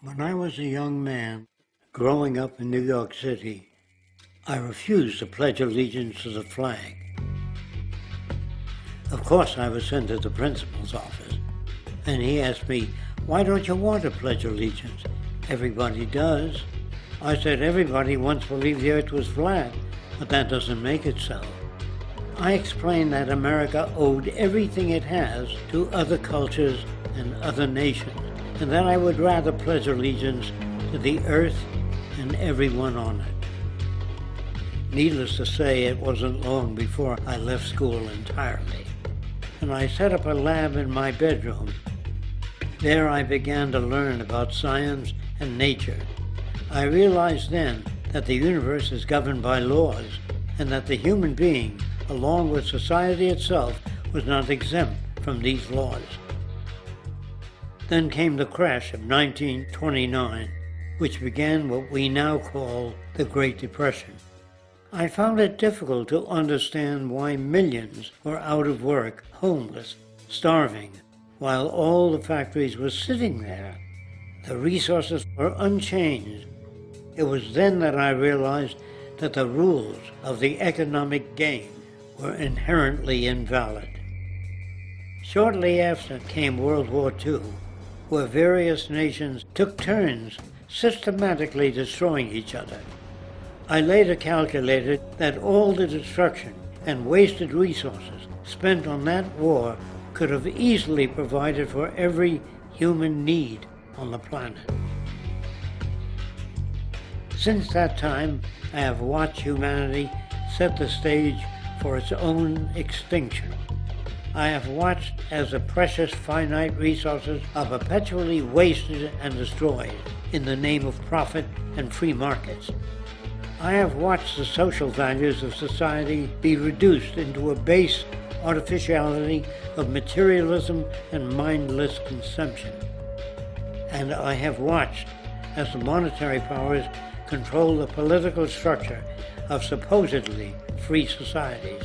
When I was a young man growing up in New York City, I refused to pledge allegiance to the flag. Of course, I was sent to the principal's office, and he asked me, "Why don't you want to pledge allegiance? Everybody does." I said, "Everybody once believed the earth was flat, but that doesn't make it so." I explained that America owed everything it has to other cultures and other nations, and that I would rather pledge allegiance to the earth and everyone on it. Needless to say, it wasn't long before I left school entirely, and I set up a lab in my bedroom. There I began to learn about science and nature. I realized then that the universe is governed by laws, and that the human being, along with society itself, was not exempt from these laws. Then came the crash of 1929, which began what we now call the Great Depression. I found it difficult to understand why millions were out of work, homeless, starving, while all the factories were sitting there. The resources were unchanged. It was then that I realized that the rules of the economic game were inherently invalid. Shortly after came World War II, where various nations took turns systematically destroying each other. I later calculated that all the destruction and wasted resources spent on that war could have easily provided for every human need on the planet. Since that time, I have watched humanity set the stage for its own extinction. I have watched as the precious finite resources are perpetually wasted and destroyed in the name of profit and free markets. I have watched the social values of society be reduced into a base artificiality of materialism and mindless consumption. And I have watched as the monetary powers control the political structure of supposedly free societies.